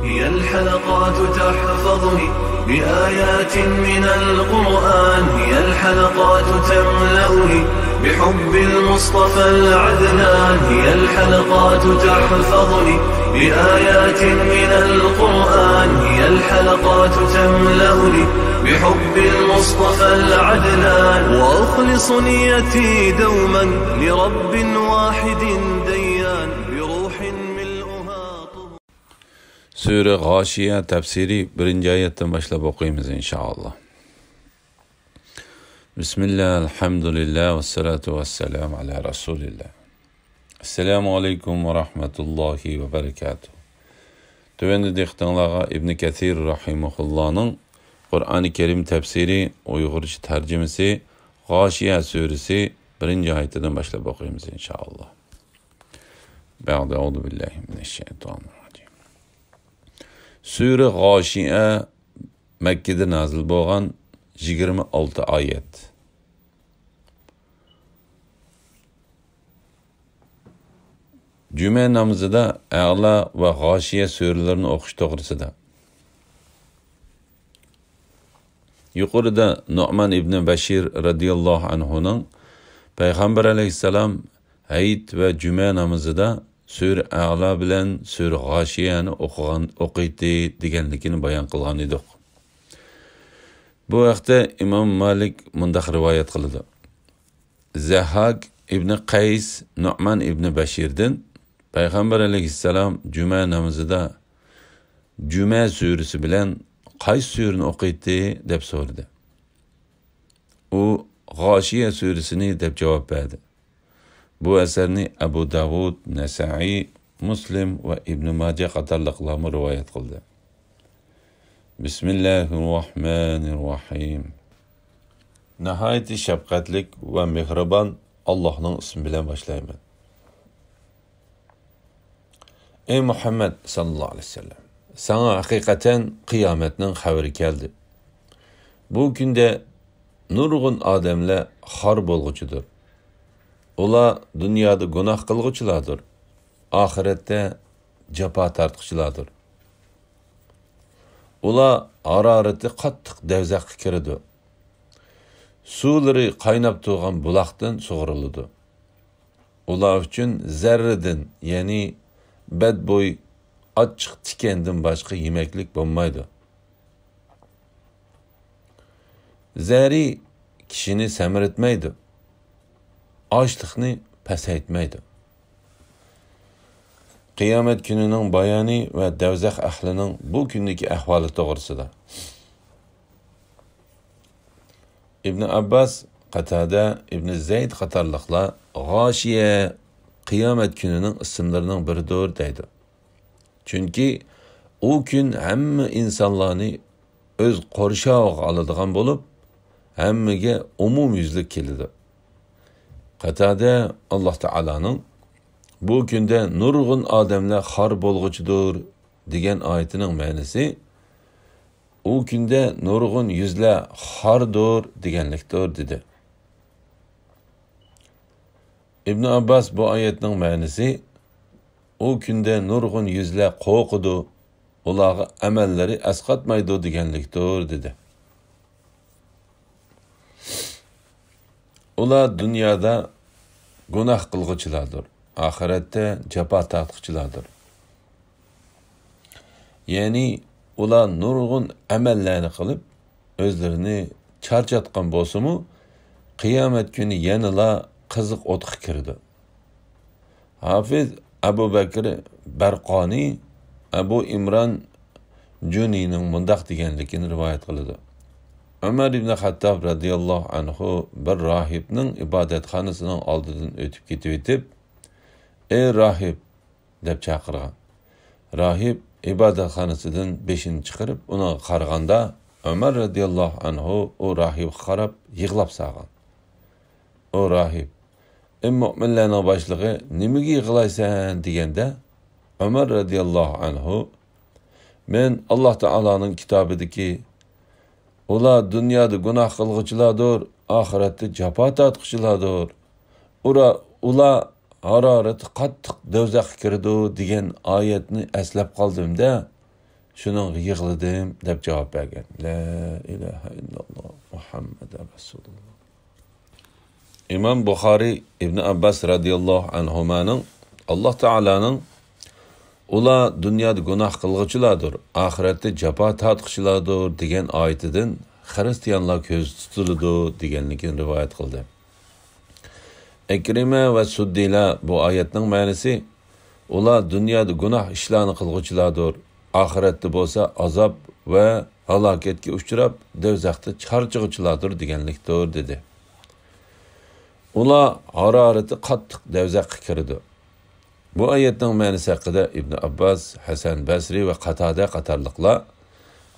هي الحلقات تحفظني بآيات من القرآن، هي الحلقات تملأني بحب المصطفى العدنان، هي الحلقات تحفظني بآيات من القرآن، هي الحلقات تملأني بحب المصطفى العدنان، وأخلص نيتي دوما لرب واحد ديان بروح ملؤها طهور. Sure Gâşiye tefsiri 1. ayetten başlayıp okuyayım inşallah. Bismillah, elhamdülillah ve salatu ve selamu ala Resulillah. Esselamu aleyküm ve rahmetullahi ve berekatuhu. Tövende diktanlağa İbn Kathir rahimullah'ın Kur'an-ı Kerim tefsiri, Uygurca tercümesi, Gâşiye suresi 1. ayetinden başlayıp okuyayım inşallah. Ba'de euzu billahi mineşşeytanirracim. Sure Gâşiye Mekke'de nazil bolgan 26 ayet. Cüme namazıda A'la ve Gâşiye surelerini okuş toğrısıda. Yukarıda Nu'man ibn Beşir radıyallahu anhu'nun Peygamber aleyhisselam Eid ve Cüme namazıda Sure A'la bilen Sure Gâşiye'ni okuydu degenlikini bayan kılgan idik. Bu vaqtda İmam Malik mundaq rivayet qildi. Zahhak ibn Qays Nu'man ibn Beşir'den Peygamber aleyhisselam Cüme namazıda Cüme suresi bilen Qays suresini okuydu deb sordu. U Gâşiye suresini deb cevap verdi. Bu eserini Abu Davud, Nesai, Muslim ve İbn Mace qatarlıqlarımı rivayet qildi. Bismillahirrahmanirrahim. Nihayeti şefkatlik ve mehriban Allah'ın ismi bilen başlayayım. Ey Muhammed sallallahu aleyhi ve sellem, sana hakikaten kıyametinin haberi geldi. Bu günde nurgun ademle har bolgucudur. Ola dünyada günah kılgıçılardır. Ahirette cepa tartışılardır. Ola harareti qattiq devzaq kirdi. Suları qaynab turgan bulaqdan sug'urildi. Ular uchun zarradan, ya'ni badbo'y ochiq tikandan boshqa yemeklik bo'lmaydi. Zari kishini samiritmaydi. Ochliqni pasaytmaydi. Qiyomat kunining bayoni va davzax ahlining bu kundagi ahvoli to'g'risida. İbn Abbas, Qatada, İbn Zayd qatarliqlar Gâşiye qiyomat kunining ismlarining biridir deydi. Chunki u kun hamma insonlarni o'z qorshog'iga oladigan bo'lib, hammaga umumyuzlik keladi. Qatada Alloh taolaning bu kunda nurg'un odamlar xor bo'lg'uchidir degan oyatining ma'nosi u kunda nurg'un yuzlar xordir deganlikdir dedi. İbn Abbas bu oyatning ma'nosi u kunda nurg'un yuzlar qo'rqidi, ularga amallari asqatmaydi deganlikdir dedi. Ular dunyoda gunoh qilg'uchilardir. Ahirette cepa tartışçılardır. Yani ular nurgun emellerini kılıp özlerini çarçatkan bolsumu kıyamet günü yanıla kızık otuq kirdi. Hafiz Abu Bakr Barqani Abu İmran Cuni'nin mundaq deganligini rivayet qildi. Ömer ibn Hattab radıyallahu anhu bir rahibning ibodatxonasining oldidan o'tib ketib ey rahib deb chaqirgan. Rahib ibodatxonasidan beshini chiqarib uni qaraganda Ömer radıyallahu anhu o rahib qarab yig'lab sağgan. O rahib ey mu'minlarning boshlig'i nimaga yig'laysan deganda Ömer radıyallahu anhu men Alloh taolaning kitobidagi ular dunyoda gunoh qilg'uchilardir, oxiratda jafo tortquchilardir. Ular harorati qattiq do'zaxga kirdi degan oyatni eslab qoldimda Şunun yığladım deb cavab bergan. La ilahe illallah Muhammed Rasulullah. İmam Buxari İbn Abbas radıyallahu anhumanın Allah Taala'nın ular dünyada günah qilg'uchilardir, oxiratda jafo tortquchilardir degan oyatidan xristianlar ko'z tutiladi deganligini rivoyat qildi. Ekrima va Suddiylar bu oyatning ma'nosi ular dunyoda gunoh ishlarni qilg'uchilardir, oxiratda bo'lsa azob va halokatga uchrab do'zaxda charchig'uchilardir deganlikdir dedi. Ular harorati qattiq do'zaxga kirdi. Bu oyatning ma'nosi haqida Ibn Abbas, Hasan Basri va Qatada qatorliqlar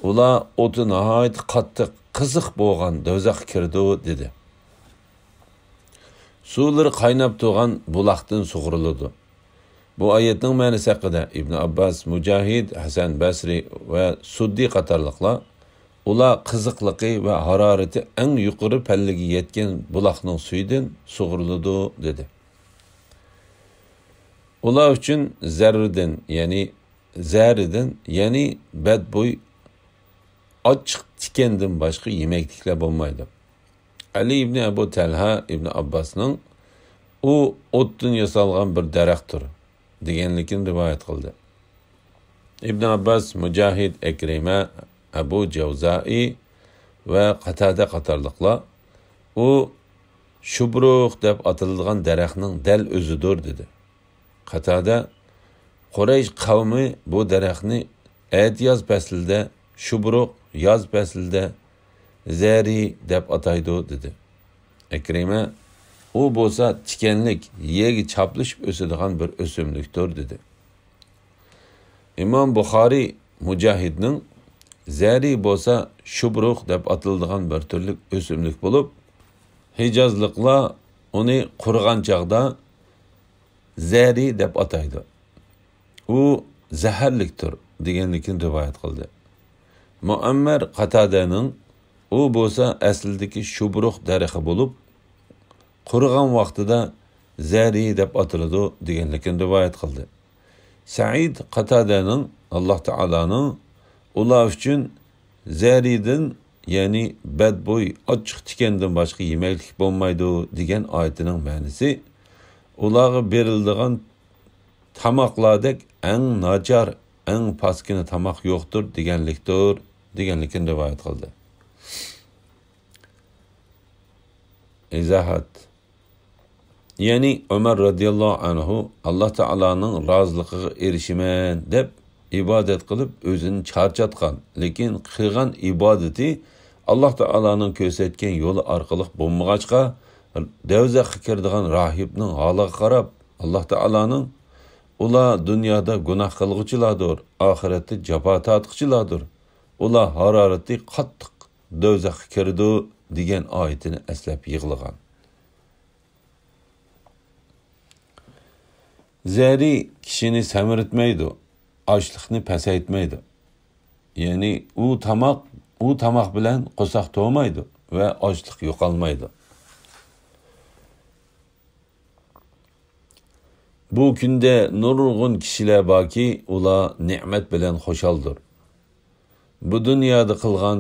ular o'ti nihoyat qattiq, qiziq bo'lgan do'zaxga kirdi dedi. Suvlari qaynab turgan buloqdan sug'uriladi. Bu oyatning ma'nosi haqida Ibn Abbas, Mujahid, Hasan Basri va Suddi qatorliqlar ular qiziqligi va harorati eng yuqori pallaga yetgan buloqning suyidan sug'uriladi dedi. Ular uchun zaridan, ya'ni badbo'y ochiq tikandan boshqa yemekliklar bo'lmaydi. Ali ibn Abu Talha ibn Abbasning u o'tdan yasalgan bir daraxtdir deganligini rivoyat qildi. Ibn Abbas, Mujahid, Ekrima, Abu Javzai va Qatada qatorliqlar u Shubruq deb atilgan daraxtning dal o'zidir dedi. Qatada Quraysh qavmi bu daraxtni yoz faslida Shubruq, yoz faslida Zari deb ataydi dedi. Ekrima u bo'lsa tikanlik, yegi chaplashib o'sadigan bir o'simlikdir dedi. İmam Buxoriy Mujahidning Zari bo'lsa Shubruq deb atiladigan bir turlik o'simlik bo'lib, Hijozliklar uni qurigan chaqda Zari deb ataydi. U zaharlikdir deganligini rivoyat qildi. Muammar Qatadaning u bo'lsa aslidagi Shubruq daraxti bo'lib, qurigan vaqtida Zari deb atiladi deganligini rivoyat qildi. Said Qatadaning Alloh taolaning ular uchun Zaridan, ya'ni badbo'y ochiq tikandan boshqa yemeklik bo'lmaydi degan oyatining ma'nosi ularga beriladigan tamoqlardek eng nachar, eng paskina tamoq yo'qdir deganlikni rivoyat qildi. Izohat. Ya'ni Umar radhiyallohu anhu Alloh taolaning roziligiga erishiman deb ibodat qilib o'zini charchatgan, lekin qilgan ibodati Alloh taolaning ko'rsatgan yo'li orqali bo'lmag'achqa do'zaxga kiradigan rohibning holiga qarab Alloh taolaning ular dunyoda gunoh qilg'uchilardir, oxiratda jafo tortquchilardir, ular harorati qattiq do'zaxga kirdi degan oyatini eslab yig'lagan. Zari kishini samiritmaydi, ochlikni pasaytmaydi. Ya'ni u tamoq bilan qo'saq to'maydi va ochlik yo'qolmaydi. Bu kunda nurg'un kishilar borki, ular ne'mat bilan xushaldir. Bu dunyoda qilgan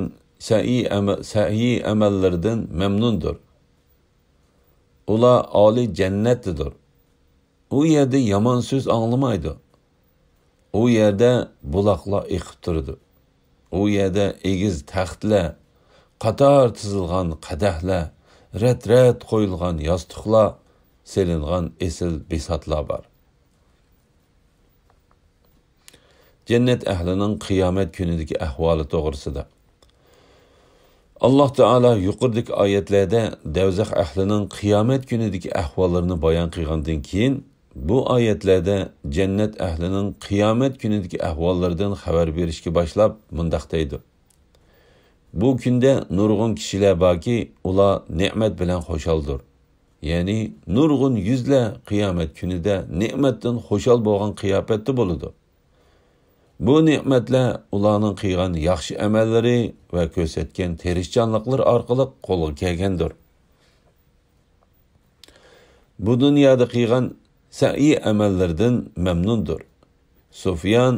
sa'iy amallardan mamnundir. Ular oliy jannatdadir. U yerda yomon so'z anglamaydi. U yerda buloqlar eqib turadi. U yerda egiz taxtlar, qator tizilgan qadahlar, rat qo'yilgan yostiqlar, selingan esil besatlar bor. Jannat ahlining qiyomat kunidagi ahvoli to'g'risida Alloh taolo yuqoridagi oyatlarda do'zax ahlining qiyomat kunidagi ahvollarini bayon qilgandan keyin bu oyatlarda jannat ahlining qiyomat kunidagi ahvollaridan xabar berishga boshlab mundaq deydi. Bu kunda nurg'un kishilar borki, ular ne'mat bilan xushaldir. Ya'ni nurg'un yuzlar qiyomat kunida ne'matdan xushal bo'lgan qiyofatda bo'ladi. Bu ne'matlar ularning qilgan yaxshi amallari va ko'rsatgan tirishchanliklari orqali qo'lga kelgandir. Bu dunyoda qilgan sa'iy amallardan mamnundir. Sufyan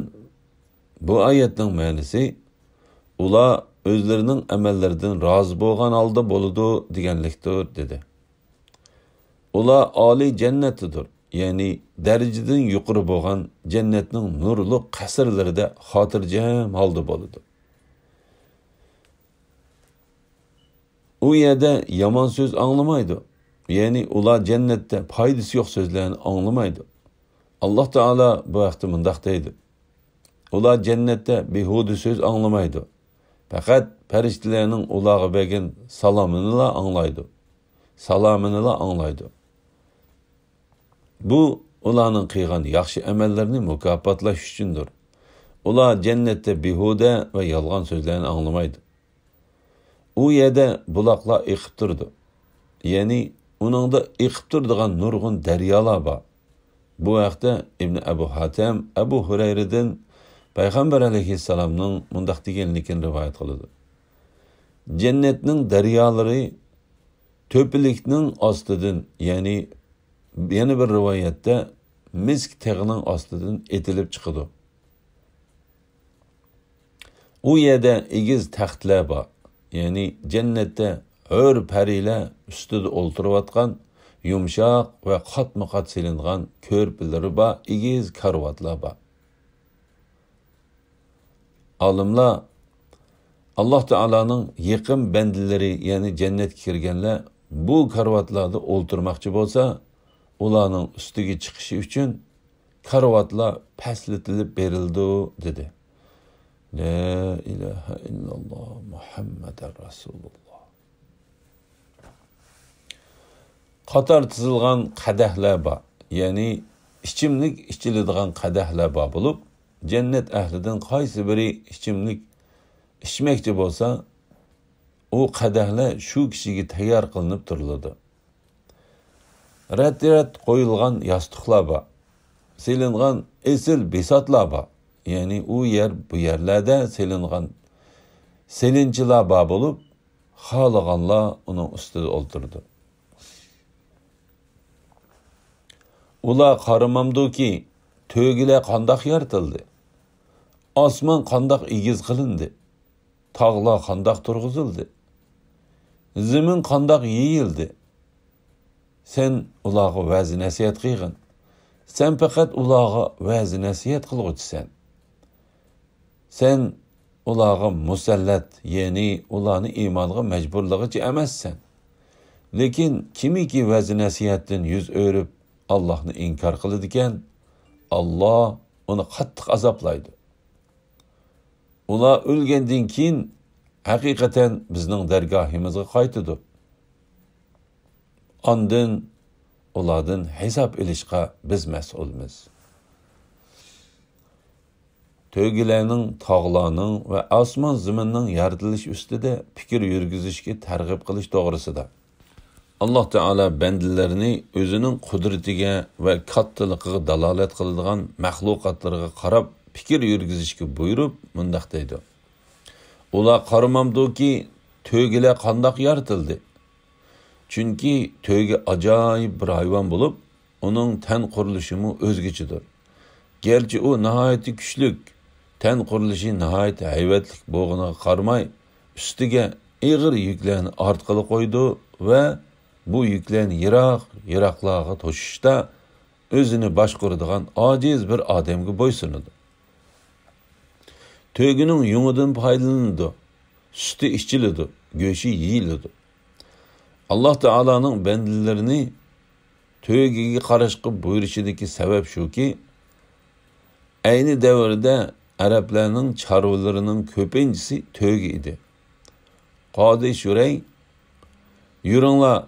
Bu ayetning ma'nosi ular o'zlarining amallaridan rozi bo'lgan holda bo'ladi deganlikdir dedi. Ular oliy jannatidir. Ya'ni darajadan yuqori bo'lgan jannatning nurli qasrlarida xotirjam holda bo'ladi. U yerda yomon so'z anglamaydi. Ya'ni ular jannatda foydasi yo'q so'zlarni anglamaydi. Alloh taolo bu vaqtda mundaq deydi. Ular jannatda behuda so'z anglamaydi. Faqat farishtalarning ularga bergan salomini anglaydi. Salomini anglaydi. Bu ularning qilgan yaxshi amallarini mukofotlash uchundir. Ular jannatda behuda va yolg'on so'zlarni anglamaydi. U yerda buloqlar eqib turdi. Ya'ni uningda eqib turadigan nurg'un daryolar bor. Bu vaqtda Ibn Abu Hatim Abu Hurayradan Payg'ambar alayhissalomning mundaq deganligini rivoyat qiladi. Jannatning daryolari to'pilikning ostidan, ya'ni yana bir rivoyatda misk teg'ining ostidan etilib chiqadi. U yerda egiz taxtlar bor. Ya'ni jannatda hur parilar ustida o'ltirayotgan yumshoq va qatma-qat silingan ko'rpilari bor, egiz karvatlar bor. Olimlar Alloh taolaning yaqin bandalari, ya'ni jannatga kirganlar bu karvatlarda o'ltirmoqchi bo'lsa, ularning ustiga chiqishi uchun karvatlar pastlatilib berildi dedi. La ilaha illalloh Muhammadar Rasululloh. Qator tizilgan qadahlar bor. Ya'ni ichimlik ichiladigan qadahlar bor bo'lib, jannat ahlidan qaysi biri ichimlik ichmoqchi bo'lsa, u qadahlar shu kishiga tayyor qilinib turiladi. Rat-rat qo'yilgan yostiqlar bor. Silingan esil besotlar bor. Ya'ni u bu yerlarda silingan selinchilar bor bo'lib, xohlaganlar uning ustida o'ltirdi. Ular qaramamdiki, to'gilar qandoq yaratildi? Osmon qandoq egiz qilindi? Tog'lar qandoq turg'izildi? Zamin qandoq yeyildi? Sen ularga va'zi nasihat qilgin. Sen faqat ularga va'zi nasihat qilg'uchisan. Sen ularga musallat, ya'ni ularni iymonga majburlagichi emassan. Lekin kimiki va'zi nasihatdan yuz o'rib Allohni inkor qiladi ekan, Alloh uni qattiq azoblaydi. Ular o'lgandan keyin haqiqatan bizning dargohimizga qaytadi. Ondan ulardan hisob olishga biz mas'ulmiz. To'gilarning, tog'larning va osmon zaminning yaratilish ustida fikr yurgizishga targ'ib qilish to'g'risida Alloh taolo bandalarini o'zining qudratiga va kattaligiga dalolat qiladigan maxluqotlarga qarab fikr yurgizishga buyurib, mundaq deydi. Ular qaramamdiki, to'gilar qandoq yaratildi? Chunki to'gi ajoyib bir hayvon bo'lib, uning tan qurilishimi o'zgachadir. Gerçi u nihoyat kuchlik, tan qurilishi nihoyat hayvatlik bo'lganiga qaramay, ustiga ig'ir yuklarni ortqili qo'ydi va bu yuklarni yiroqlarga to'shishda o'zini boshqaradigan ojiz bir odamga bo'ysunadi. To'gining yungidan foydalanadi, suti ichiladi, go'shi yeyiladi. Alloh taolaning bandalarini to'giga qarashga buyurishidagi sabab shuki, ayni davrda arablarning chorvalarining ko'pinchisi to'gi edi. Qodi Shuray, yuringlar,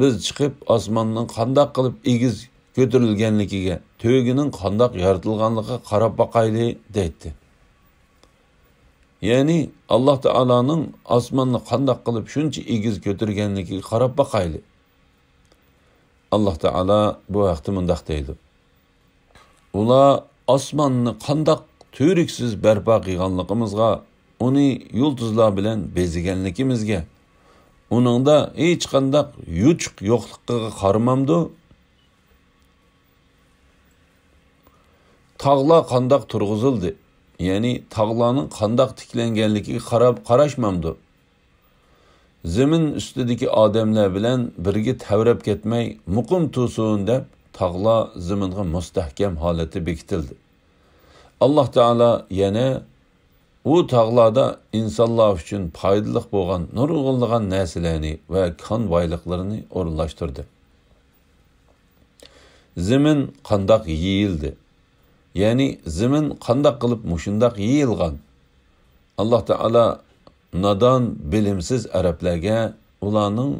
biz chiqib osmonning qandoq qilib egiz ko'tarilganligiga, to'gining qandoq yaratilganligiga qarab boqayli deydi. Ya'ni Alloh taolaning osmonni qandoq qilib shuncha egiz ko'targanligiga qarab boqayli. Alloh taolo bu vaqtda mundaq deydi. Ular osmonni qandoq to'riksiz barpo qilganligimizga, uni yulduzlar bilan beziganligimizga, uningda hech qanday yuchuq yo'qligiga qaramamdi. Tog'lar qandoq turg'izildi? ya'ni tog'larning qandoq tiklanganligiga qarashmamdi. Zemin ustidagi odamlar bilan birga tavrab ketmay, muqim tursin deb tog'lar zeminga mustahkam holati bekitildi. Alloh taolo yana u tog'larda insonlar uchun foydali bo'lgan nurg'unlagan narsalarni va kon boyliqlarini o'rinlashtirdi. Zemin qandoq yeyildi? Ya'ni zemin qandoq qilib mushundoq yeyilgan? Alloh taolo nadon, bilimsiz arablarga ularning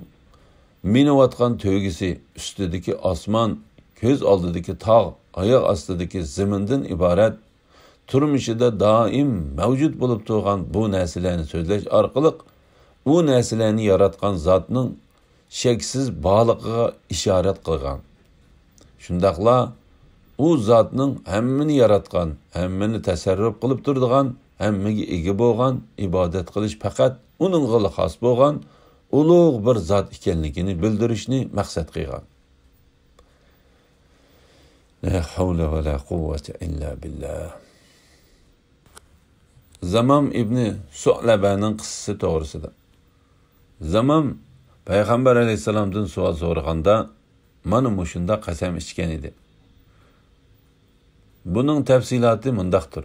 minayotgan to'g'isi ustidagi osmon, ko'z oldidagi tog', oyoq ostidagi zemindan iborat turmuşida daim mavjud bo'lib turgan bu narsalarni so'zlash orqali u narsalarni yaratgan zotning cheksiz borligiga ishorat qilgan. Shundaqla u zotning hammani yaratgan, hammani tasarruf qilib turadigan, hammaga ega bo'lgan, ibodat qilish faqat uningga xos bo'lgan ulug' bir zot ekanligini bildirishni maqsad qilgan. La havla va la quvvata illa billah. Zamam ibn Su'labaning qissasi to'g'risida. Zamam Payg'ambar alayhisalomdan savol so'raganda mana mushunda qasam ichgan edi. Buning tafsiloti mundaqdir.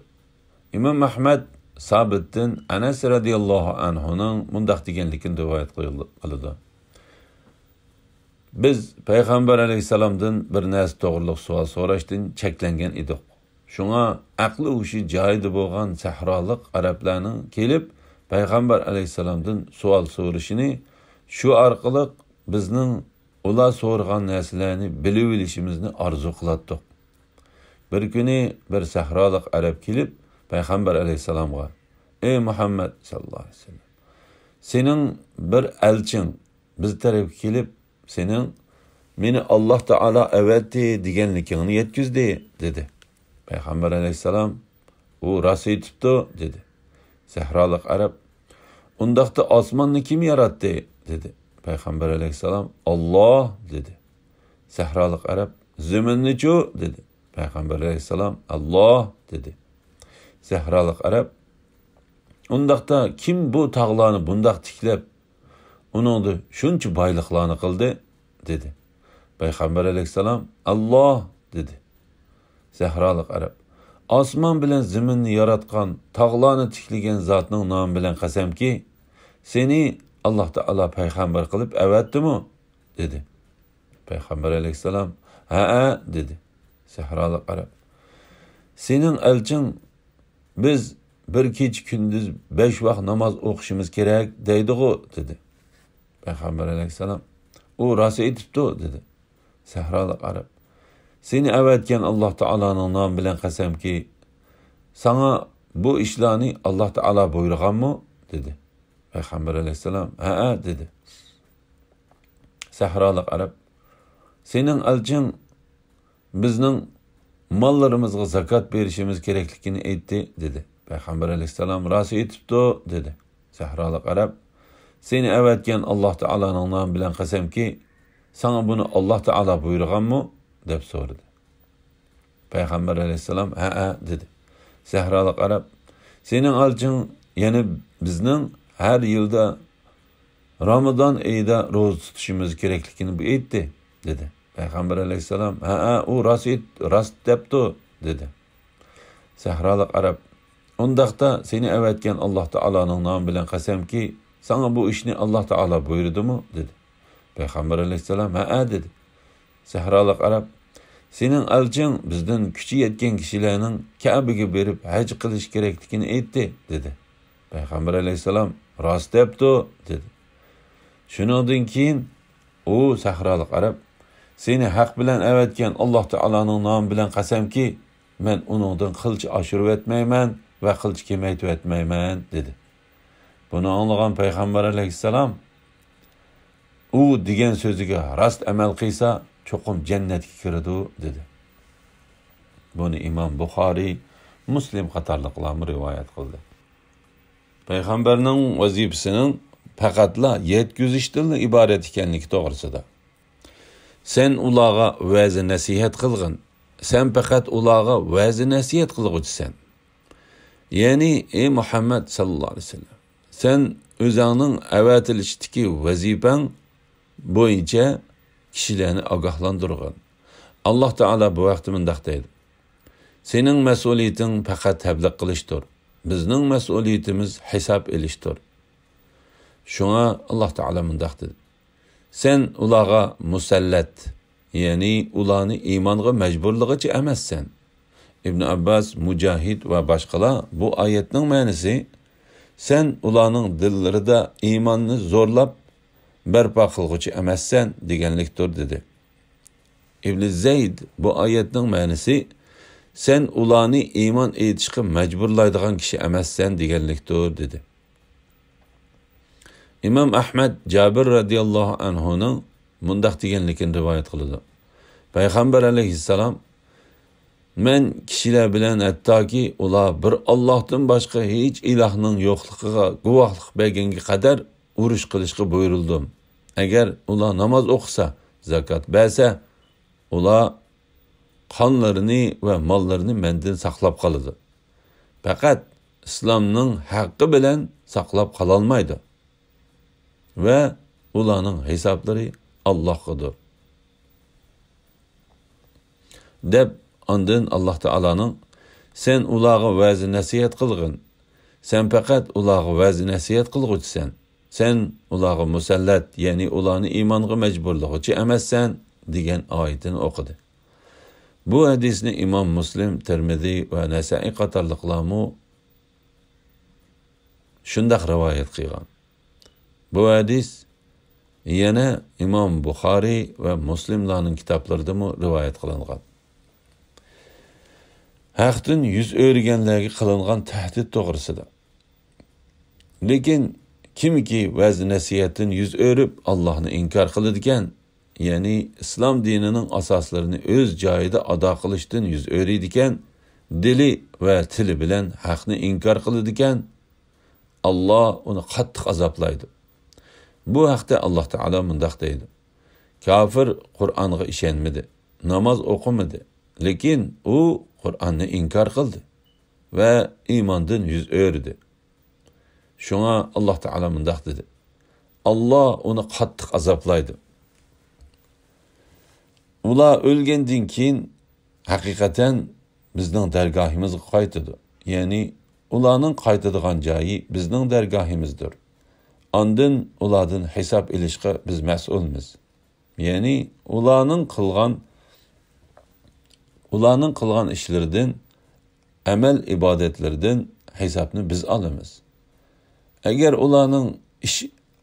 İmam Ahmad Sabit'ten Anas radıyallahu anhu'nun mundaq deganligini rivoyat qiladi. Biz Payg'ambar alayhisalomdan bir narsa to'g'riliq savol so'rashdan cheklangan edik. Şuna aqli ushi joyida bo'lgan sahrolik arablarning kelib Payg'ambar alayhisalomdan savol so'rashini shu orqali bizning ular so'rgan narsalarni bilib olishimizni orzu qilatdik. Bir kuni bir sahrolik arab kelib Payg'ambar alayhisalomga: "Ey Muhammad sallallohu alayhi vasallam, sening bir elchin biz tarafga kelib, sening meni Alloh taolo avatdi deganligingni yetkizdi" dedi. Payg'ambar alayhisalom: "U rost aytibdi" dedi. Sahrolik arab: "Undaqda osmonni kim yaratdi?" dedi. Payg'ambar alayhisalom: "Alloh" dedi. Sahrolik arab: "Zaminni-chu?" dedi. Payg'ambar alayhisalom: "Alloh" dedi. Sahrolik arab: "Undaqda kim bu tog'larni bundaq tiklab, uningda shuncha boyliqlarni qildi?" dedi. Payg'ambar alayhisalom: "Alloh" dedi. Sahrolik arab: "Osmon bilan zaminni yaratgan, tog'larni tiklagan zotning nomi bilan qasamki, seni Alloh taolo payg'ambar qilib avatdimi?" dedi. Payg'ambar alayhisalom: "Ha" dedi. Sahrolik arab: "Sening elchin biz bir kech kunduz 5 vaqt namoz o'qishimiz kerak deydi-ku" dedi. Payg'ambar alayhisalom: "U rost aytibdi" dedi. Sahrolik arab: "Seni avatgan Alloh taoloning nomi bilan qasamki, sana bu ishlarni Alloh taolo buyurganmi?" dedi. Payg'ambar alayhisalom: "Ha" dedi. Sahrolik arab: "Sening elchin bizning mollarimizga zakot berishimiz kerakligini aytdi" dedi. Payg'ambar alayhisalom: "Rost aytibdi" dedi. Sahrolik arab: "Seni avatgan Alloh taoloning nomi bilan qasamki, sana buni Alloh taolo buyurganmi?" deb so'radi. Payg'ambar alayhisalom: "Ha" dedi. Sahrolik arab: "Sening elchin yana bizning har yilda Ramazon oyida ro'za tutishimiz kerakligini bu aytdi" dedi. Payg'ambar alayhisalom: "Ha, u rost debdi" dedi. Sahrolik arab: "Undaqda seni avatgan Alloh taoloning nomi bilan qasamki, sana bu ishni Alloh taolo buyurdimi?" dedi. Payg'ambar alayhisalom: "Ha" dedi. Sahrolik arab: "Sening elchin bizdan kuchi yetgan kishilarning Ka'baga berib haj qilish kerakligini aytdi" dedi. Payg'ambar alayhisalom: "Rost debdi" dedi. Shundan keyin u sahrolik arab: "Seni haq bilan avatgan Alloh taoloning nomi bilan qasamki, men uningdan qilch oshirib etmayman va qilch kemaytib etmayman" dedi. Buni anglagan Payg'ambar alayhisalom u degan so'ziga rost amal qilsa, cho'qim jannatga kiradi dedi. Buni Imom Buxoriy, Muslim qatorliqlar rivoyat qildi. Payg'ambarning vazifasining faqatla yetkazishdan iborat ekanligi to'g'risida. Sen ularga va'zi nasihat qilgin. Sen faqat ularga va'zi nasihat qilg'uchisan. Yani ey Muhammed sallallahu aleyhi ve sellem, sen özünün əvətilişdiki vəzifən boyunca kişilərini agahlandırğan. Allah Teala bu vaxtı mündəq deydi. Senin məsuliyyətin fəqət təbliğ qilishdir. Bizning məsuliyyətimiz hesab elishdir. Şuna Allah Teala mündəq dedi. Sen ulağa musallət, yani ulanı imanğa məcburluğucu eməzsən. İbn Abbas, Mücahid ve başqalar bu ayetinin mənisi sen ulanın dillərində imanını zorlab bərpa qılğıcı eməzsən deganlikdir dedi. İbn Zeyd bu ayetinin mənisi sen ulanı iman etişqə məcburlaydigan kişi eməzsən deganlikdir dedi. İmam Ahmed Cabir radiyallahu anhu'nun mundaq deganligini rivayet qiladi. Peygamber aleyhisselam men kişiler bilen hattaki ular bir Allah'tan başka hiç ilahның yo'qligiga guvohlik berganga qadar urush qilishga buyurildim. Agar ular namoz o'qisa, zakat bersa, ular qonlarini va mollarini mendan saqlab qoladi. Faqat islomning haqqi bilan saqlab qololmaydi. Ve ularning hisoblari Allohgadir. Deb ondan Allah Teala'nın sen ulağı vəzi nəsiyyət qılğın. Sen faqat ulağı vəzi nəsiyyət qılğıcısan. Sen ulağı musallət, yani ulağını imanğa məcburluğucu eməzsən degan ayetini okudu. Bu hadisni İmam Müslim, Tirmizi ve Nesai qatarlıqlarmu şundaq rivayet qilgan. Bu hadis yana İmam Buxari ve Müslimlarning kitaplarida mu rivayet qilingan. Haqdan yüz o'rganlarga qilingan tahdid to'g'risida. Lekin kimki va'z nasihatin yüz o'rib Allohni inkor qiladigan, yani islom dinining asoslarini o'z joyida ado qilishdan yüz o'riydigan, dili va tili bilan haqni inkor qiladigan, Allah uni qattiq azoblaydi. Bu haqda Allah Teala mundaq deydi. Kafir Qur'onga ishonmadi, namoz o'qimadi, lekin u Qur'onni inkor qildi ve imandan yüz o'rdi. Şuna Allah Teala mundaq dedi. Allah onu qattiq azoblaydi. Ular o'lgandan keyin haqiqatan bizning dargohimizga qaytadi. Yani ularning qaytadigan joyi bizning dargohimizdir. Ondan ulardan hisob ilishga biz mas'ulmiz. Yani ularning qilgan işlerden, amel ibadetlerden hesabını biz alamiz. Eğer ularning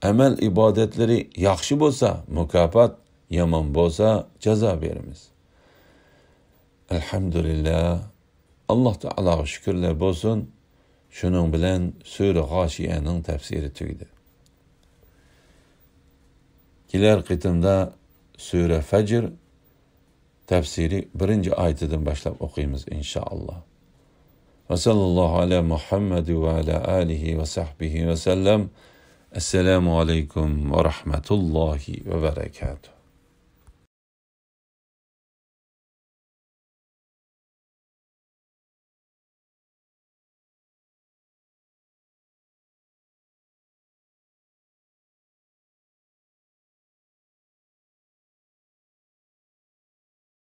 amel ibadetleri yaxshi bo'lsa, mukofot, yomon bo'lsa, jazo beramiz. Elhamdülillah, Allah Teala'ga şükürler bo'lsin. Şunun bilan Sura G'oshiyaning tafsiri tugdi. Kelar qitimda Sura Fajr tafsiri 1. ayetidan başlab o'qiymiz inşallah. Ve sallallahu ala Muhammed ve ala alihi ve sahbihi ve sellem. Esselamu aleyküm ve rahmetullahi ve berekatuhu.